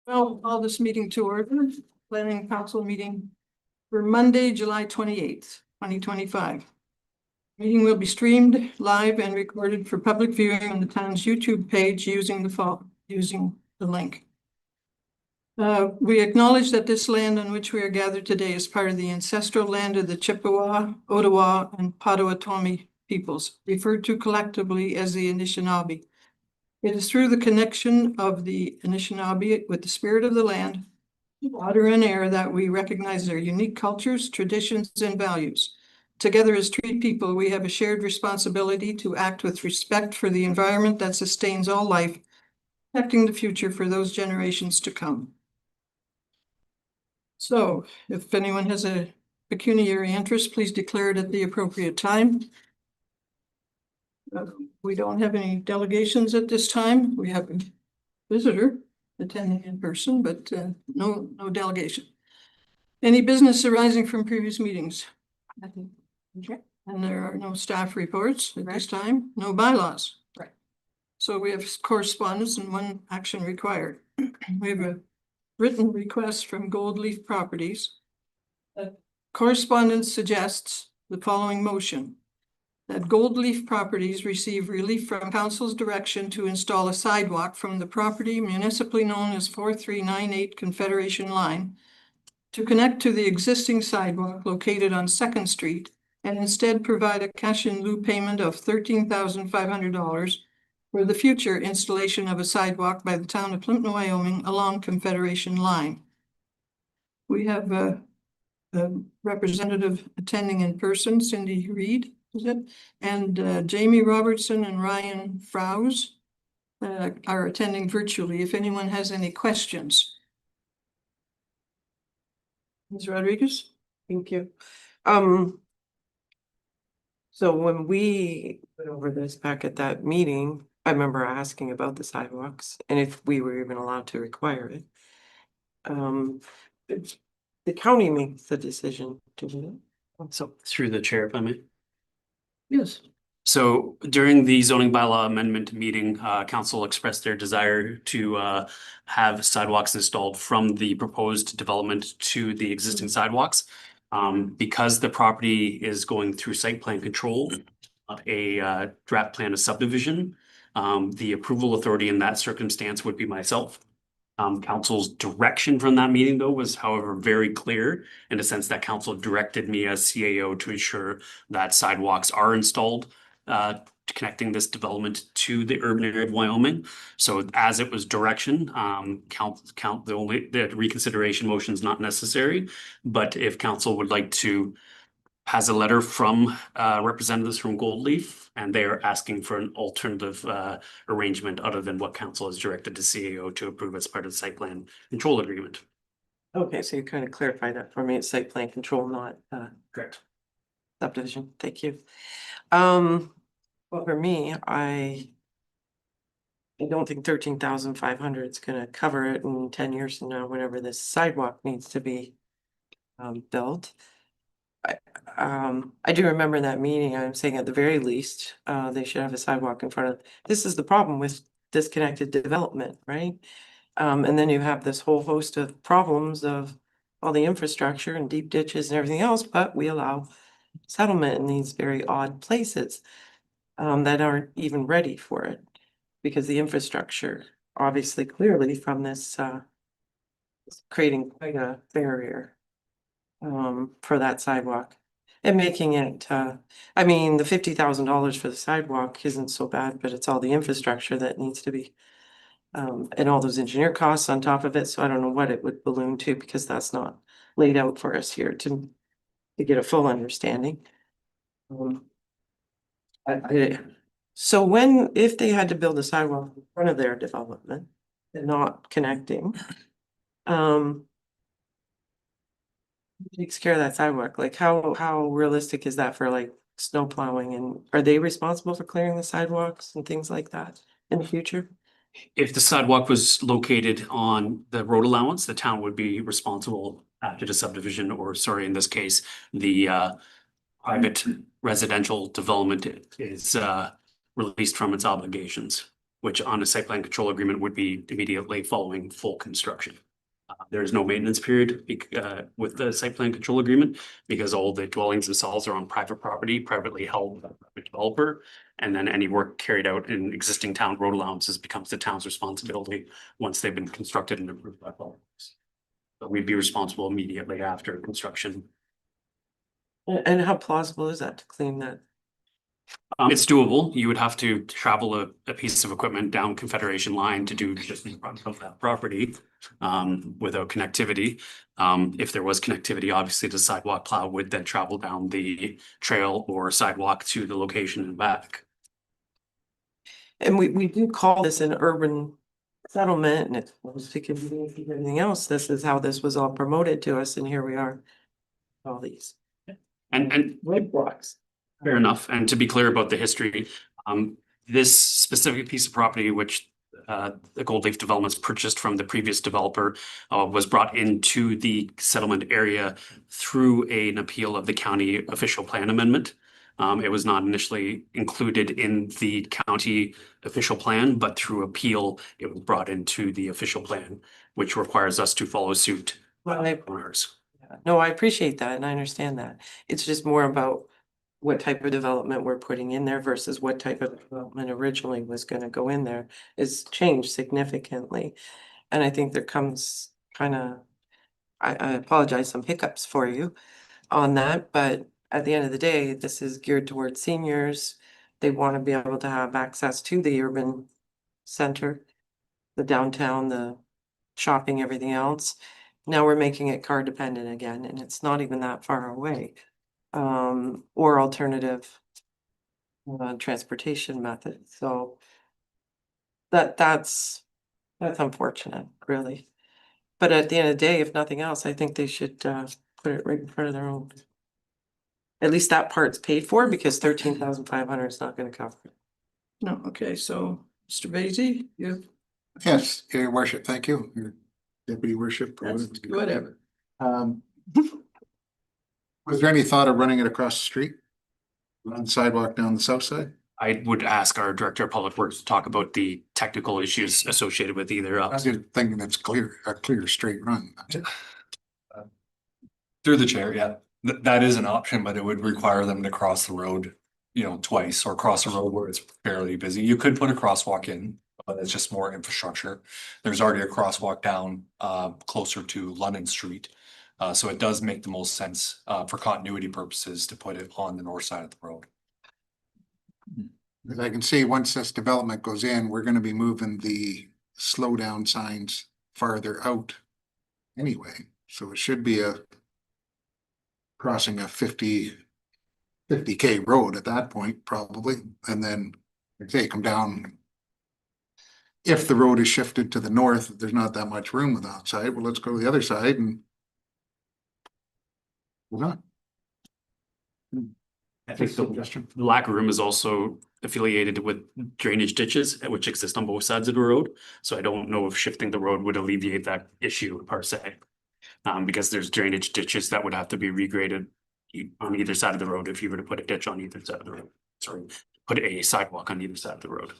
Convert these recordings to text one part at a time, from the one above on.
Well, call this meeting to order, planning council meeting for Monday, July 28th, 2025. Meeting will be streamed live and recorded for public viewing on the town's YouTube page using the link. We acknowledge that this land on which we are gathered today is part of the ancestral land of the Chippewa, Ottawa, and Potawatomi peoples, referred to collectively as the Anishinaabe. It is through the connection of the Anishinaabe with the spirit of the land, water, and air that we recognize their unique cultures, traditions, and values. Together as Tree people, we have a shared responsibility to act with respect for the environment that sustains all life, protecting the future for those generations to come. So, if anyone has a pecuniary interest, please declare it at the appropriate time. We don't have any delegations at this time. We have a visitor attending in person, but no delegation. Any business arising from previous meetings? Nothing. Okay. And there are no staff reports at this time, no bylaws. Right. So we have correspondence and one action required. We have a written request from Gold Leaf Properties. Correspondence suggests the following motion: that Gold Leaf Properties receive relief from council's direction to install a sidewalk from the property municipally known as 4398 Confederation Line to connect to the existing sidewalk located on 2nd Street, and instead provide a cash in lieu payment of $13,500 for the future installation of a sidewalk by the town of Plympton-Wyoming along Confederation Line. We have a representative attending in person, Cindy Reed, is it? And Jamie Robertson and Ryan Frowes are attending virtually. If anyone has any questions. Ms. Rodriguez? Thank you. So when we went over this back at that meeting, I remember asking about the sidewalks and if we were even allowed to require it. The county makes the decision to do it. So through the chair, if I may. Yes. So during the zoning bylaw amendment meeting, council expressed their desire to have sidewalks installed from the proposed development to the existing sidewalks. Because the property is going through site plan control, a draft plan of subdivision, the approval authority in that circumstance would be myself. Council's direction from that meeting, though, was however very clear in the sense that council directed me as CAO to ensure that sidewalks are installed connecting this development to the urban area of Wyoming. So as it was direction, the reconsideration motion is not necessary. But if council would like to, has a letter from representatives from Gold Leaf, and they are asking for an alternative arrangement other than what council has directed to CAO to approve as part of the site plan control agreement. Okay, so you kind of clarified that for me. It's site plan control, not Correct. subdivision. Thank you. Well, for me, I don't think 13,500 is going to cover it in 10 years from now, whenever this sidewalk needs to be built. I do remember that meeting. I'm saying at the very least, they should have a sidewalk in front of. This is the problem with disconnected development, right? And then you have this whole host of problems of all the infrastructure and deep ditches and everything else, but we allow settlement in these very odd places that aren't even ready for it because the infrastructure, obviously, clearly from this is creating quite a barrier for that sidewalk and making it. I mean, the $50,000 for the sidewalk isn't so bad, but it's all the infrastructure that needs to be and all those engineer costs on top of it. So I don't know what it would balloon to because that's not laid out for us here to get a full understanding. So if they had to build a sidewalk in front of their development and not connecting, who takes care of that sidewalk? Like how realistic is that for like snow plowing, and are they responsible for clearing the sidewalks and things like that in the future? If the sidewalk was located on the road allowance, the town would be responsible after the subdivision, or sorry, in this case, the private residential development is released from its obligations. which on a site plan control agreement would be immediately following full construction. There is no maintenance period with the site plan control agreement because all the dwellings themselves are on private property, privately held by a private developer. And then any work carried out in existing town road allowances becomes the town's responsibility once they've been constructed and approved by public works. But we'd be responsible immediately after construction. And how plausible is that to clean that? It's doable. You would have to travel a piece of equipment down Confederation line to do just in front of that property without connectivity. If there was connectivity, obviously the sidewalk plow would then travel down the trail or sidewalk to the location and back. And we do call this an urban settlement, and it's supposed to convenience and everything else. This is how this was all promoted to us, and here we are. All these And roadblocks. fair enough. And to be clear about the history, this specific piece of property, which the Gold Leaf Developments purchased from the previous developer, was brought into the settlement area through an appeal of the county official plan amendment. It was not initially included in the county official plan, but through appeal, it was brought into the official plan, which requires us to follow suit. Owners. No, I appreciate that and I understand that. It's just more about what type of development we're putting in there versus what type of development originally was gonna go in there is changed significantly. And I think there comes I apologize, some hiccups for you on that, but at the end of the day, this is geared towards seniors. They want to be able to have access to the urban center, the downtown, the shopping, everything else. Now we're making it car dependent again, and it's not even that far away. Or alternative transportation methods. So that's unfortunate, really. But at the end of the day, if nothing else, I think they should put it right in front of their own. At least that part's paid for because 13,500 is not gonna cover it. No, okay, so Mr. Basie, you, Yes, your worship, thank you, your deputy worship. whatever. Was there any thought of running it across the street? On the sidewalk down the south side? I would ask our Director of Public Works to talk about the technical issues associated with either. I was just thinking that's a clear straight run. Through the chair, yeah, that is an option, but it would require them to cross the road, twice or cross a road where it's fairly busy. You could put a crosswalk in, but it's just more infrastructure. There's already a crosswalk down closer to London Street. So it does make the most sense for continuity purposes to put it on the north side of the road. As I can see, once this development goes in, we're gonna be moving the slow down signs farther out anyway, so it should be crossing a 50K road at that point, probably, and then like say come down. If the road is shifted to the north, there's not that much room on the outside, well, let's go to the other side and we're not. I think the lack of room is also affiliated with drainage ditches, which exist on both sides of the road. So I don't know if shifting the road would alleviate that issue per se. Because there's drainage ditches that would have to be regraded on either side of the road if you were to put a ditch on either side of the road. Sorry, put a sidewalk on either side of the road.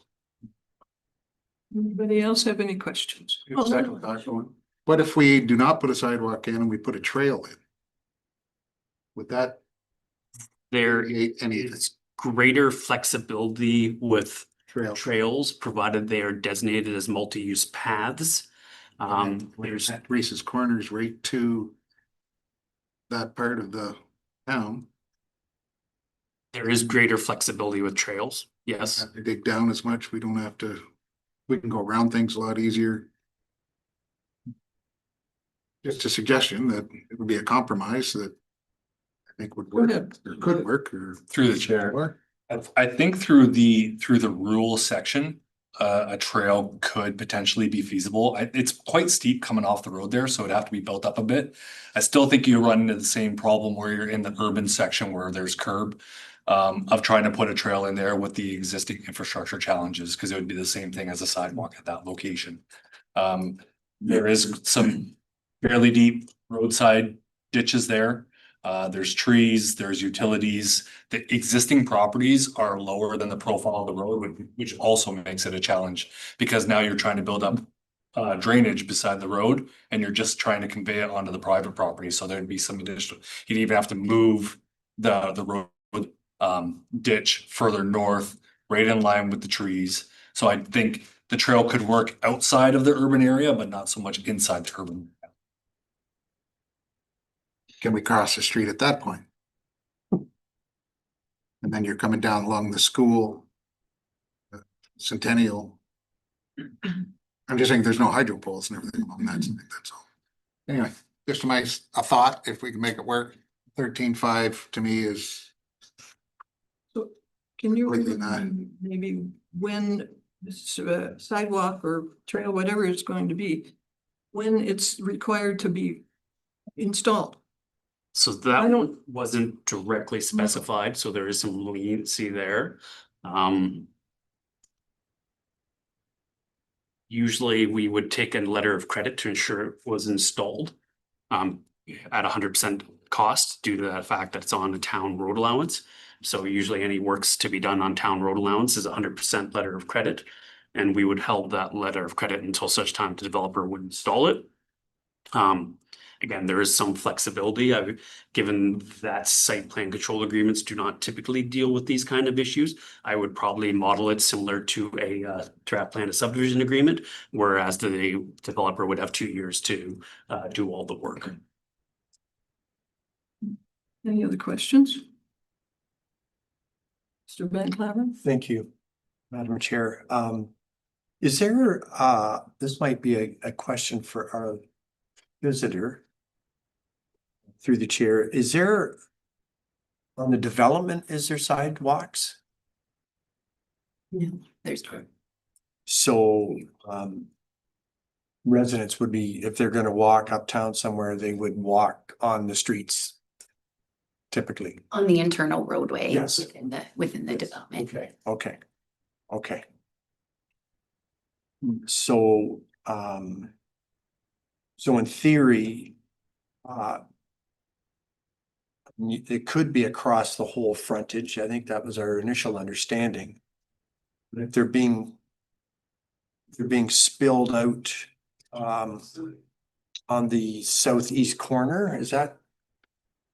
Anybody else have any questions? Oh, Second thought going. What if we do not put a sidewalk in and we put a trail in? Would that There create any is greater flexibility with trail? trails, provided they are designated as multi-use paths. There's At Reese's Corners right to that part of the town. there is greater flexibility with trails, yes. Have to dig down as much. We don't have to, we can go around things a lot easier. Just a suggestion that it would be a compromise that I think would work, ahead. or could work, or. Through the chair. Or- I think through the rural section, a trail could potentially be feasible. It's quite steep coming off the road there, so it'd have to be built up a bit. I still think you run into the same problem where you're in the urban section where there's curb. Of trying to put a trail in there with the existing infrastructure challenges, because it would be the same thing as a sidewalk at that location. There is some fairly deep roadside ditches there. There's trees, there's utilities. The existing properties are lower than the profile of the road, which also makes it a challenge. Because now you're trying to build up drainage beside the road and you're just trying to convey it onto the private property. So there'd be some additional, you'd even have to move the road ditch further north, right in line with the trees. So I think the trail could work outside of the urban area, but not so much inside the urban. Can we cross the street at that point? And then you're coming down along the school. Centennial. I'm just saying there's no hydro poles and everything along that side, that's all. Anyway, just a thought, if we can make it work. 13.5 to me is, So can you Within that. remind me maybe when this sidewalk or trail, whatever it's going to be, when it's required to be installed? So I that don't- wasn't directly specified, so there is some leniency there. Usually we would take a letter of credit to ensure it was installed at 100% cost due to the fact that it's on a town road allowance. So usually any works to be done on town road allowance is 100% letter of credit. And we would hold that letter of credit until such time the developer would install it. Again, there is some flexibility. Given that site plan control agreements do not typically deal with these kind of issues, I would probably model it similar to a draft plan of subdivision agreement, whereas the developer would have 2 years to do all the work. Any other questions? Mr. Van Clavin? Thank you, Madam Chair. Is there, this might be a question for our visitor through the chair. Is there, on the development, is there sidewalks? There's So, residents would be, if they're gonna walk uptown somewhere, they would walk on the streets typically. on the internal roadway. Yes. Within the development. Okay. So, so in theory, it could be across the whole frontage. I think that was our initial understanding. But if they're being spilled out, on the southeast corner, is that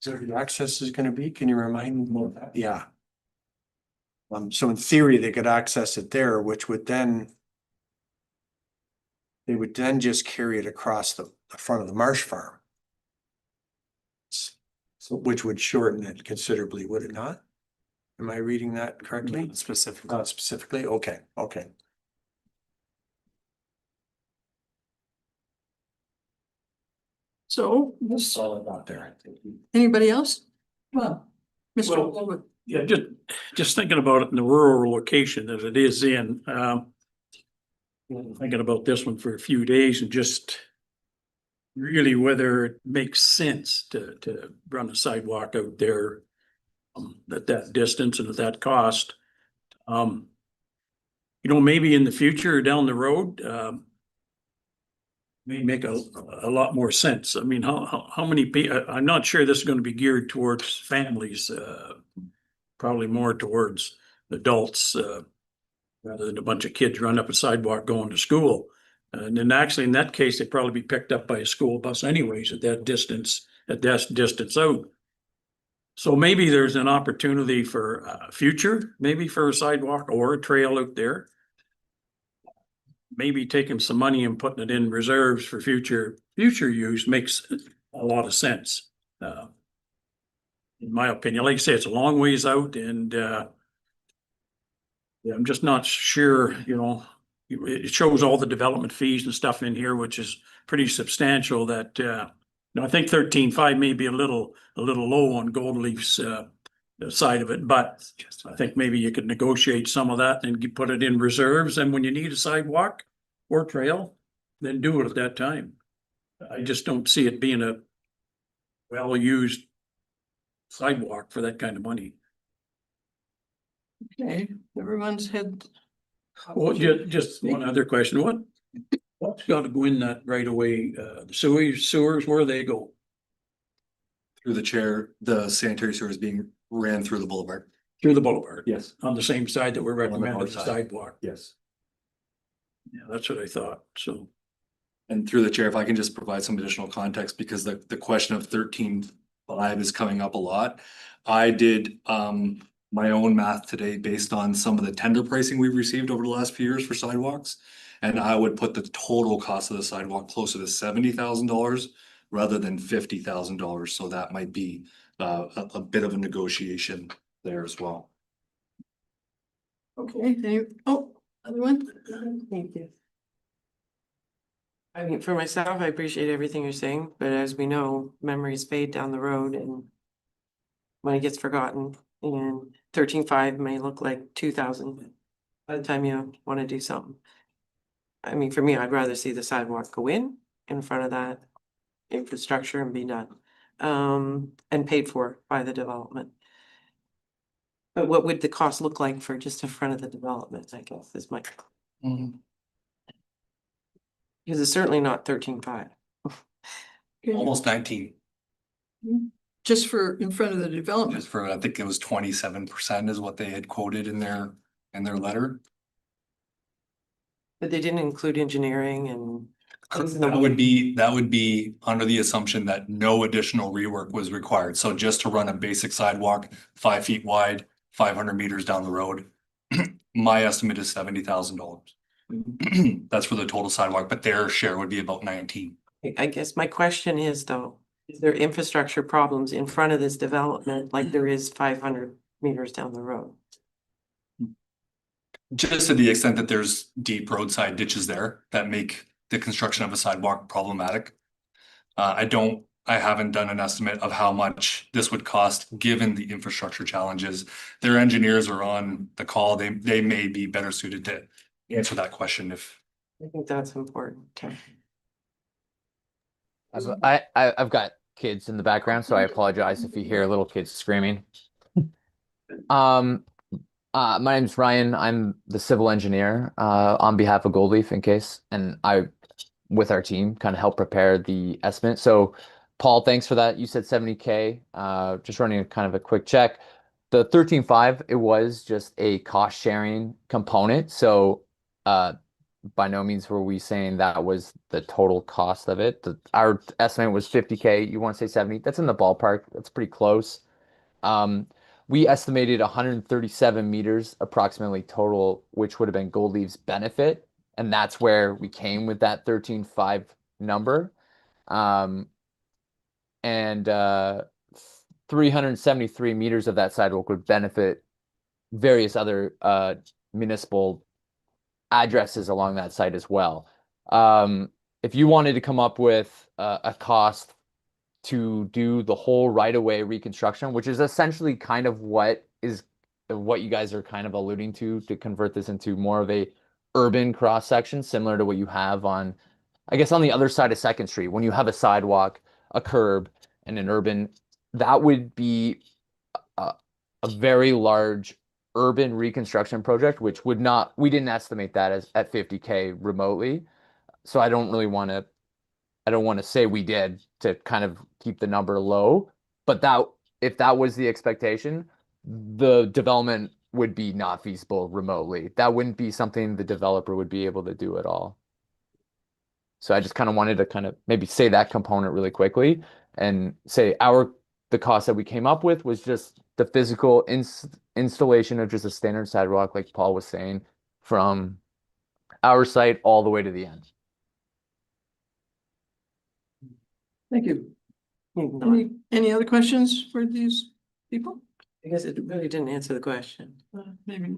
where the access is gonna be? Can you remind me more of that? Yeah. So in theory, they could access it there, which would then they would then just carry it across the front of the Marsh Farm. So, which would shorten it considerably, would it not? Am I reading that correctly? Specifically. Not specifically, okay. So, this, All about there. anybody else? Well, Mr. Well, Baldwin. Yeah, just thinking about it in the rural location that it is in, thinking about this one for a few days and just really whether it makes sense to run a sidewalk out there at that distance and at that cost. Maybe in the future or down the road, may make a lot more sense. I mean, how many people, I'm not sure this is going to be geared towards families, probably more towards adults, rather than a bunch of kids run up a sidewalk going to school. And then actually in that case, they'd probably be picked up by a school bus anyways at that distance out. So maybe there's an opportunity for future, maybe for a sidewalk or a trail out there. Maybe taking some money and putting it in reserves for future use makes a lot of sense. In my opinion, like I say, it's a long ways out and I'm just not sure, it shows all the development fees and stuff in here, which is pretty substantial that, I think 13.5 may be a little low on Gold Leaf's, side of it, but I think maybe you could negotiate some of that and put it in reserves. And when you need a sidewalk or trail, then do it at that time. I just don't see it being a well-used sidewalk for that kind of money. Okay, everyone's had. Well, just one other question. What's got to go in that right away? The sewers, where they go? Through the chair, the sanitary sewer is being ran through the boulevard. Through the boulevard. Yes. On the same side that we're the recommending north the side. sidewalk. Yes. Yeah, that's what I thought, so. And through the chair, if I can just provide some additional context, because the question of 13.5 is coming up a lot. I did my own math today based on some of the tender pricing we've received over the last few years for sidewalks. And I would put the total cost of the sidewalk closer to $70,000 rather than $50,000. So that might be a bit of a negotiation there as well. Okay, other one? Thank you. I mean, for myself, I appreciate everything you're saying, but as we know, memories fade down the road and money gets forgotten, and 13.5 may look like 2,000 by the time you want to do something. I mean, for me, I'd rather see the sidewalk go in front of that infrastructure and be done, and paid for by the development. But what would the cost look like for just in front of the development, I guess, is my. Because it's certainly not 13.5. Almost 19, Just for in front of the development. just for, I think it was 27% is what they had quoted in their letter. But they didn't include engineering and. That would be under the assumption that no additional rework was required. So just to run a basic sidewalk, 5 feet wide, 500 meters down the road. My estimate is $70,000. That's for the total sidewalk, but their share would be about 19. I guess my question is though, is there infrastructure problems in front of this development like there is 500 meters down the road? Just to the extent that there's deep roadside ditches there that make the construction of a sidewalk problematic. I haven't done an estimate of how much this would cost, given the infrastructure challenges. Their engineers are on the call. They may be better suited to answer that question if. I think that's important. Okay. I've got kids in the background, so I apologize if you hear little kids screaming. My name's Ryan. I'm the civil engineer on behalf of Goldleaf in case, and I, with our team, kind of help prepare the estimate. So Paul, thanks for that. You said 70K, just running kind of a quick check. The 13.5, it was just a cost sharing component. So by no means were we saying that was the total cost of it. Our estimate was 50K. You want to say 70? That's in the ballpark. That's pretty close. We estimated 137 meters approximately total, which would have been Goldleaf's benefit. And that's where we came with that 13.5 number. And 373 meters of that sidewalk would benefit various other municipal addresses along that site as well. If you wanted to come up with a cost to do the whole right-of-way reconstruction, which is essentially kind of what you guys are kind of alluding to convert this into more of a urban cross section, similar to what you have on, I guess, on the other side of 2nd Street, when you have a sidewalk, a curb, and an urban, that would be a very large urban reconstruction project, which we didn't estimate that as at 50K remotely. So I don't want to say we did to kind of keep the number low, but if that was the expectation, the development would be not feasible remotely. That wouldn't be something the developer would be able to do at all. So I just kind of wanted to kind of maybe say that component really quickly and say the cost that we came up with was just the physical installation of just a standard sidewalk, like Paul was saying, from our site all the way to the end. Thank you. Any other questions for these people? I guess it really didn't answer the question. Maybe.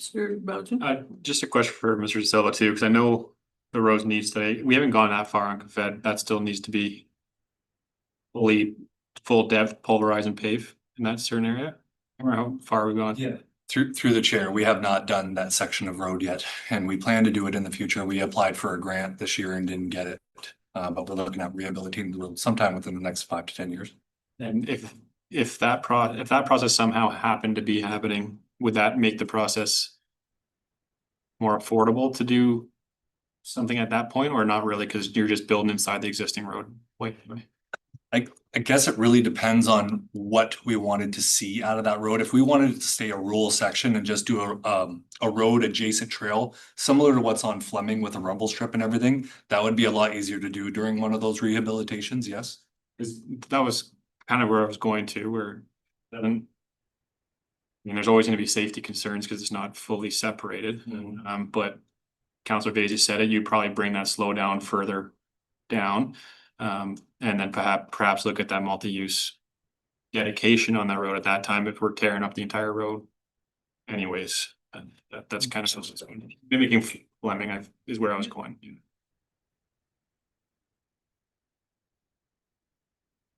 Mr. Boucher? Just a question for Mr. Silva too, because I know the roads needs to, we haven't gone that far on Confed, that still needs to be full depth, pulverize and pave in that certain area. Or how far are we going? Yeah. Through the chair, we have not done that section of road yet, and we plan to do it in the future. We applied for a grant this year and didn't get it. But we're looking at rehabilitating the road sometime within the next 5 to 10 years. And if that process somehow happened to be happening, would that make the process more affordable to do something at that point, or not really, because you're just building inside the existing road? Wait. I guess it really depends on what we wanted to see out of that road. If we wanted it to stay a rural section and just do a road adjacent trail, similar to what's on Fleming with a rumble strip and everything, that would be a lot easier to do during one of those rehabilitations, yes? That was kind of where I was going to, where then. I mean, there's always gonna be safety concerns because it's not fully separated, and, but Councilor Vasey said it, you probably bring that slow down further down. And then perhaps look at that multi-use dedication on that road at that time if we're tearing up the entire road. Anyways, and that's kind of mimicking Fleming is where I was going.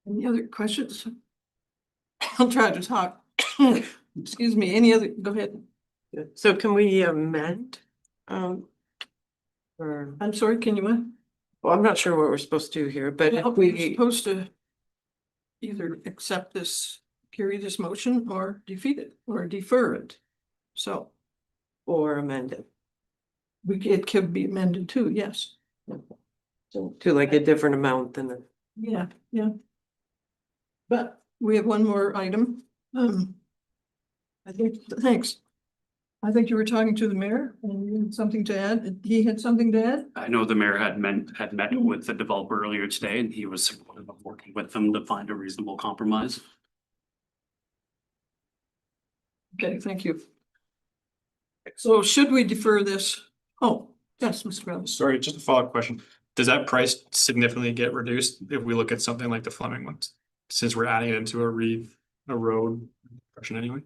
Any other questions? I'll try to talk. Excuse me, any other, go ahead. So can we amend? Or, I'm sorry, can you? well, I'm not sure what we're supposed to do here, but if We're we, supposed to either accept this, carry this motion, or defeat it, or defer it. So or amend it it could be amended too, yes. to like a different amount than the. Yeah, yeah. But we have one more item. I think, thanks. I think you were talking to the mayor and you had something to add. He had something to add? I know the mayor had met with the developer earlier today, and he was supportive of working with them to find a reasonable compromise. Okay, thank you. So should we defer this? Oh, yes, Mr. Brown. Sorry, just a follow-up question. Does that price significantly get reduced if we look at something like the Fleming ones? Since we're adding it into a road section anyway?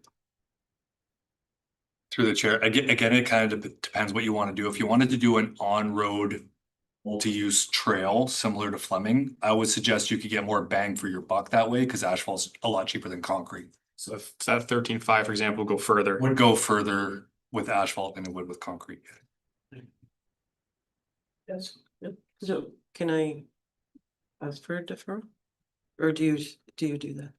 Through the chair, again, it kind of depends what you want to do. If you wanted to do an on-road multi-use trail similar to Fleming, I would suggest you could get more bang for your buck that way because asphalt's a lot cheaper than concrete. So if that 13.5, for example, go further. Would go further with asphalt than it would with concrete. Yes. So can I ask for a deferral? Or do you do that?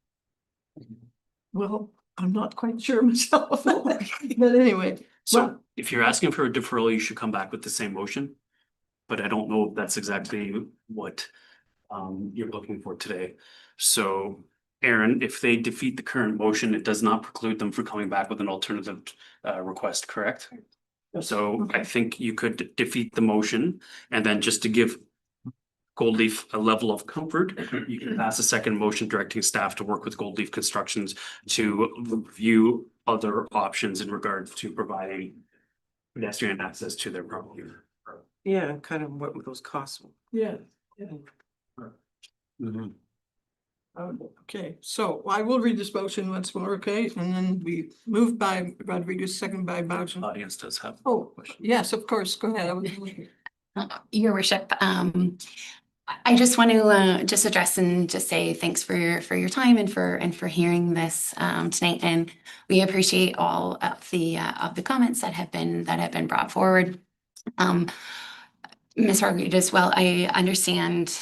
Well, I'm not quite sure myself, but anyway. So if you're asking for a deferral, you should come back with the same motion. But I don't know if that's exactly what you're looking for today. So Aaron, if they defeat the current motion, it does not preclude them from coming back with an alternative request, correct? So I think you could defeat the motion and then just to give Gold Leaf a level of comfort, you can pass a second motion directing staff to work with Gold Leaf Constructions to review other options in regards to providing pedestrian access to their property. Yeah, kind of what those costs. Yeah. Okay, so I will read this motion once more, okay? And then we moved by Rodriguez, second by Bouchen. Audience does have. Oh, yes, of course, go ahead. Your worship, I just want to just address and just say thanks for your time and for hearing this tonight, and we appreciate all of the comments that have been brought forward. Ms. Rodriguez, well, I understand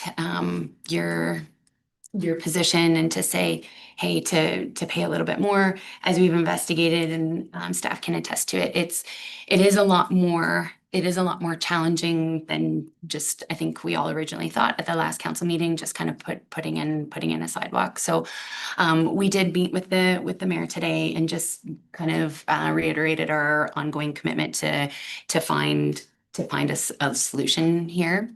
your position and to say, hey, to pay a little bit more as we've investigated and staff can attest to it. It is a lot more challenging than just, I think we all originally thought at the last council meeting, just kind of putting in a sidewalk. So we did meet with the mayor today and just kind of reiterated our ongoing commitment to find a solution here.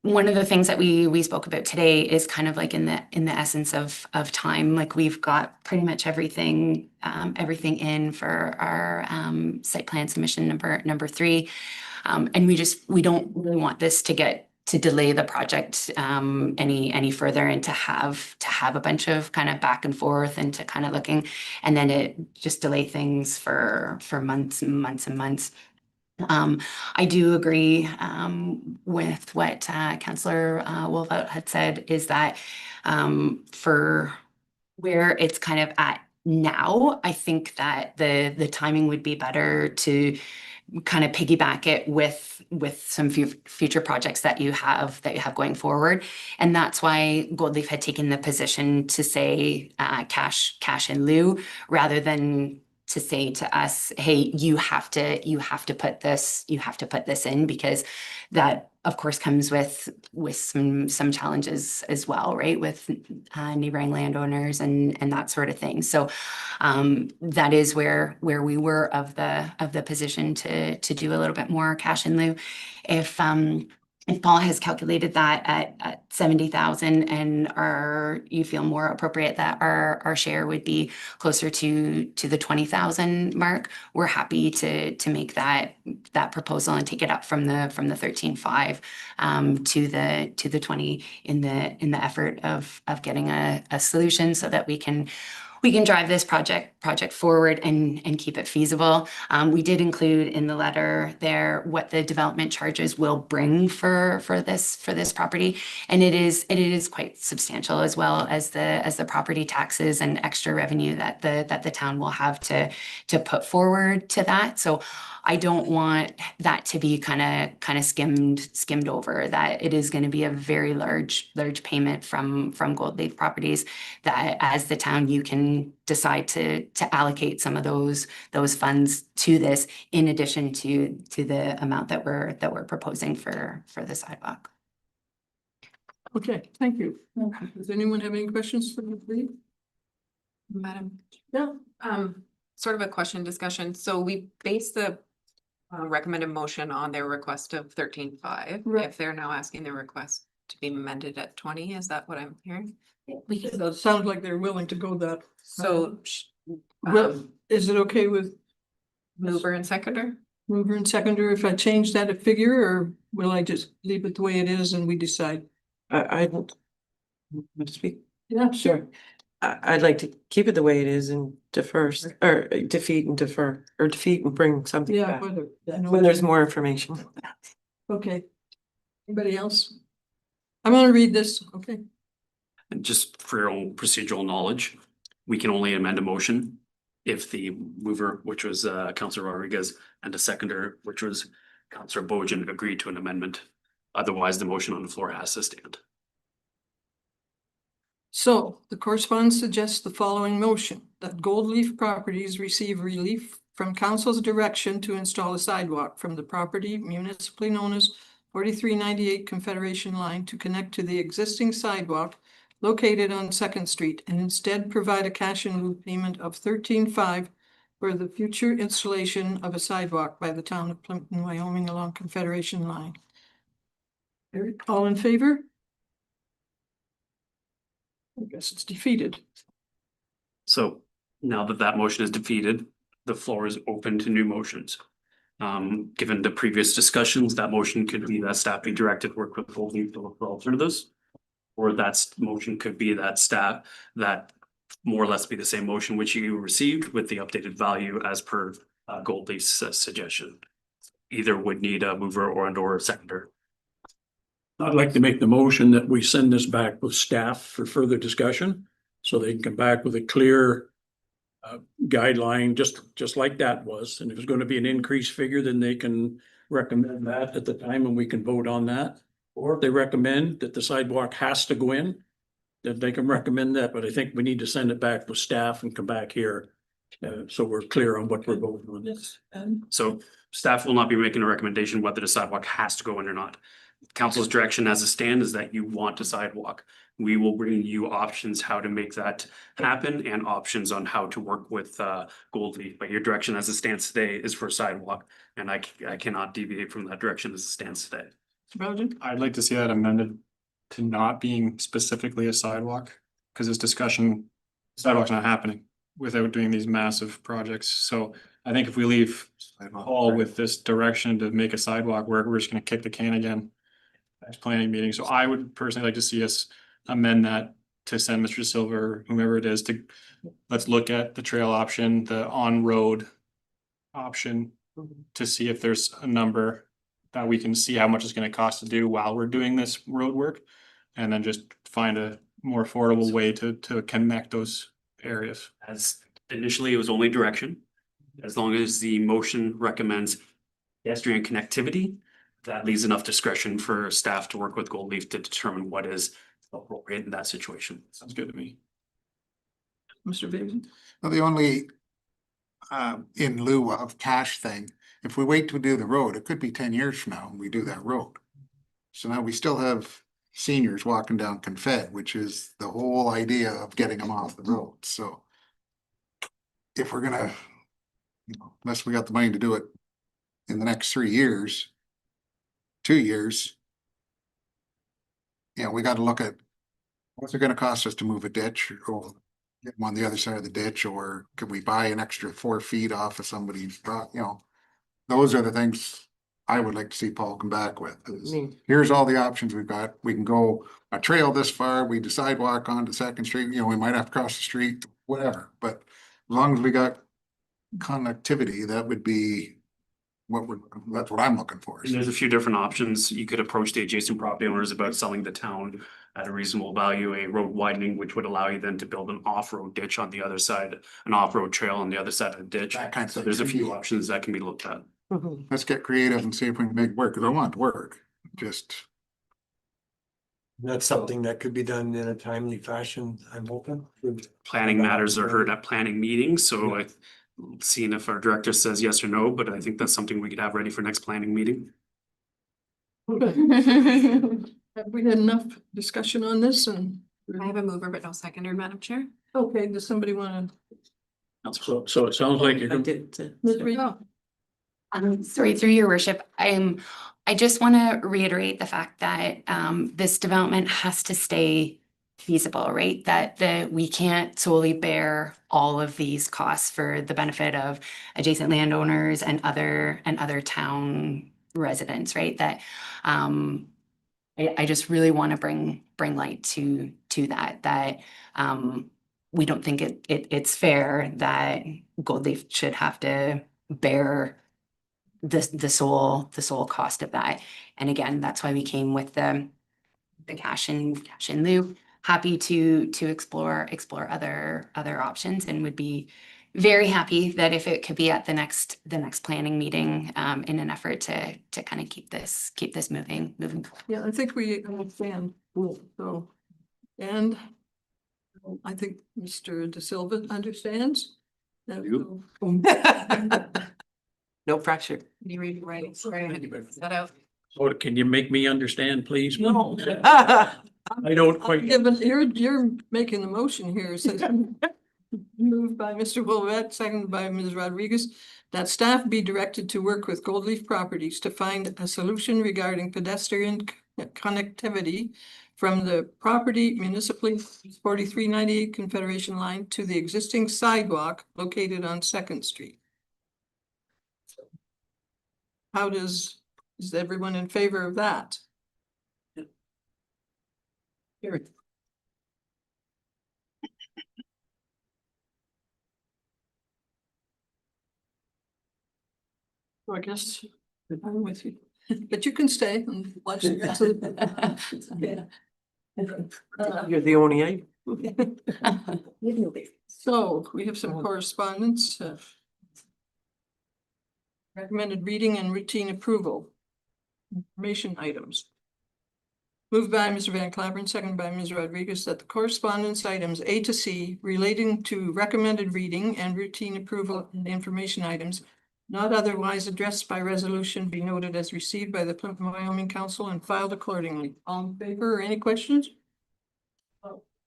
One of the things that we spoke about today is kind of like in the essence of time. Like we've got pretty much everything in for our site plan submission number 3, and we don't really want this to delay the project any further, and to have a bunch of kind of back and forth and to kind of looking, and then it just delay things for months and months and months. I do agree with what Councillor Wolfout had said, is that for where it's kind of at now, I think that the timing would be better to kind of piggyback it with some future projects that you have going forward. And that's why Gold Leaf had taken the position to say cash in lieu, rather than to say to us, hey, you have to put this in, because that of course comes with some challenges as well, right? With neighboring landowners and that sort of thing. So that is where we were of the position to do a little bit more cash in lieu. If Paul has calculated that at 70,000 and you feel more appropriate that our share would be closer to the 20,000 mark, we're happy to make that proposal and take it up from the 13.5 to the 20 in the effort of getting a solution so that we can drive this project forward and keep it feasible. We did include in the letter there what the development charges will bring for this property, and it is quite substantial, as well as the property taxes and extra revenue that the town will have to put forward to that. So I don't want that to be kind of skimmed over, that it is going to be a very large payment from Gold Leaf Properties, that as the town you can decide to allocate some of those funds to this, in addition to the amount that we're proposing for the sidewalk. Okay, thank you. Does anyone have any questions for me? Madam, Yeah. sort of a question discussion. So we base the recommended motion on their request of 13.5. Right. If they're now asking their request to be amended at 20, is that what I'm hearing? It sounds like they're willing to go that. So Well, is it okay with mover and seconder? mover and seconder if I change that a figure, or will I just leave it the way it is and we decide? I don't want to speak. Yeah, sure. I'd like to keep it the way it is and defer, or defeat and defer, or defeat and bring something Yeah. back Whether. I know when what there's you mean. more information. Okay. Anybody else? I'm gonna read this, okay? And just for your own procedural knowledge, we can only amend a motion if the mover, which was Councillor Rodriguez, and the seconder, which was Councillor Bojan, agreed to an amendment. Otherwise, the motion on the floor has to stand. So the correspondence suggests the following motion: that Gold Leaf Properties receive relief from council's direction to install a sidewalk from the property municipally known as 4398 Confederation Line to connect to the existing sidewalk located on Second Street, and instead provide a cash in lieu payment of 13.5 for the future installation of a sidewalk by the town of Plympton-Wyoming along Confederation Line. All in favor? I guess it's defeated. So now that that motion is defeated, the floor is open to new motions. Given the previous discussions, that motion could be that staff be directed to work with Gold Leaf to look for alternatives. Or that motion could be that staff, that more or less be the same motion which you received with the updated value as per Gold Leaf's suggestion. Either would need a mover or a seconder. I'd like to make the motion that we send this back with staff for further discussion, so they can come back with a clear guideline, just like that was. And if it's going to be an increased figure, then they can recommend that at the time and we can vote on that. Or if they recommend that the sidewalk has to go in, then they can recommend that. But I think we need to send it back with staff and come back here. So we're clear on what we're voting on. Yes, So staff will not be making a recommendation whether the sidewalk has to go in or not. Council's direction as a stand is that you want a sidewalk. We will bring you options how to make that happen and options on how to work with Gold Leaf. But your direction as it stands today is for a sidewalk, and I cannot deviate from that direction as it stands today. Belgian? I'd like to see that amended to not being specifically a sidewalk, because this discussion, sidewalk's not happening without doing these massive projects. So I think if we leave Paul with this direction to make a sidewalk, we're just gonna kick the can again. Next planning meeting. So I would personally like to see us amend that to send Mr. Silver, whomever it is, to let's look at the trail option, the on-road option, to see if there's a number that we can see how much it's gonna cost to do while we're doing this road work. And then just find a more affordable way to connect those areas. As initially, it was only direction. As long as the motion recommends pedestrian connectivity, that leaves enough discretion for staff to work with Gold Leaf to determine what is appropriate in that situation. Sounds good to me. Mr. Bailey? Well, the only in lieu of cash thing. If we wait to do the road, it could be 10 years from now when we do that road. So now we still have seniors walking down Confed, which is the whole idea of getting them off the road, so. If we're gonna, unless we got the money to do it in the next 3 years, 2 years. We gotta look at what's it gonna cost us to move a ditch or get them on the other side of the ditch, or could we buy an extra 4 feet off of somebody's, those are the things I would like to see Paul come back with. Is here's all the options we've got. We can go a trail this far, we do sidewalk onto Second Street, we might have to cross the street, whatever, but as long as we got connectivity, that would be that's what I'm looking for. And there's a few different options. You could approach the adjacent property owners about selling the town at a reasonable value, a road widening, which would allow you then to build an off-road ditch on the other side, an off-road trail on the other side of the ditch. That kind of So thing. there's a few options that can be looked at. Let's get creative and see if we can make it work, because I want it to work, just. That's something that could be done in a timely fashion, I'm hoping. Planning matters are heard at planning meetings, so I seeing if our director says yes or no, but I think that's something we could have ready for next planning meeting. Have we had enough discussion on this and? I have a mover but no seconder, Madam Chair. Okay, does somebody want So it sounds like you're I gonna, did. to? Sorry, through your worship, I just want to reiterate the fact that this development has to stay feasible, right? That we can't solely bear all of these costs for the benefit of adjacent landowners and other town residents, right? That I just really want to bring light to that we don't think it's fair that Goldleaf should have to bear the sole cost of that. And again, that's why we came with the cash in lieu. Happy to explore other options, and would be very happy that if it could be at the next planning meeting in an effort to kind of keep this moving forward. Yeah, I think we understand, so, and I think Mr. De Silva understands. No pressure. Can you read it right? Sorry, I had to put that out. so can you make me understand, please? No. I don't quite. Yeah, but you're making the motion here, so moved by Mr. Wilvet, seconded by Ms. Rodriguez, that staff be directed to work with Goldleaf Properties to find a solution regarding pedestrian connectivity from the property municipally 4398 Confederation line to the existing sidewalk located on Second Street. Is everyone in favor of that? Here. So I guess I'm with you, but you can stay and watch the rest of the. You're the only. So we have some correspondence. Recommended reading and routine approval. Information items. Moved by Mr. Van Claveren, seconded by Ms. Rodriguez, that the correspondence items A to C relating to recommended reading and routine approval and information items not otherwise addressed by resolution be noted as received by the Plympton-Wyoming Council and filed accordingly. All in favor or any questions?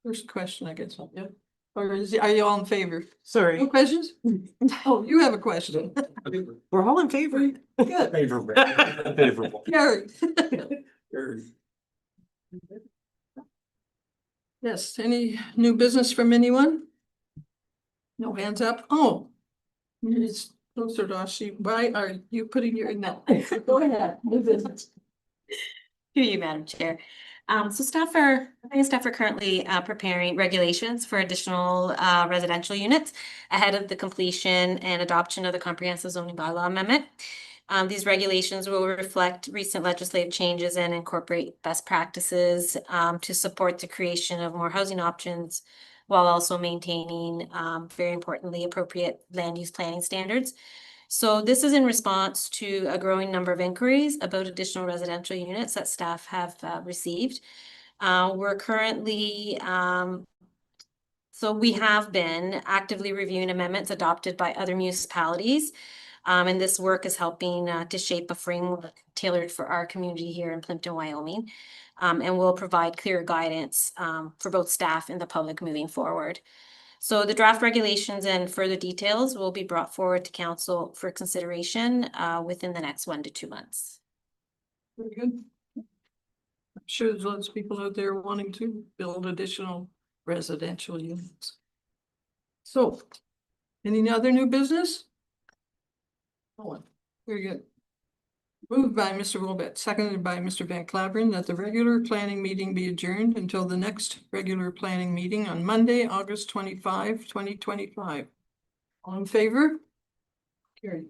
First question, I guess. Yeah. Or are you all in favor? No Sorry, questions? Oh, you have a question. we're all in favor. Good. Favorable. Favorable. Carried. Yes, any new business from anyone? No hands up? Oh. It's closer to us. Why are you putting your, no, go ahead, new business. Through you, Madam Chair. So staff are currently preparing regulations for additional residential units ahead of the completion and adoption of the comprehensive zoning bylaw amendment. These regulations will reflect recent legislative changes and incorporate best practices to support the creation of more housing options while also maintaining, very importantly, appropriate land use planning standards. So this is in response to a growing number of inquiries about additional residential units that staff have received. We're currently So we have been actively reviewing amendments adopted by other municipalities. And this work is helping to shape a framework tailored for our community here in Plympton-Wyoming. And will provide clear guidance for both staff and the public moving forward. So the draft regulations and further details will be brought forward to council for consideration within the next 1 to 2 months. Very good. I'm sure there's lots of people out there wanting to build additional residential units. So, any other new business? Oh, very good. Moved by Mr. Wilbett, seconded by Mr. Van Claveren, that the regular planning meeting be adjourned until the next regular planning meeting on Monday, August 25, 2025. All in favor? Carried.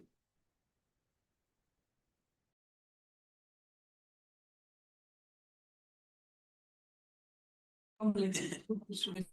Unbelievable.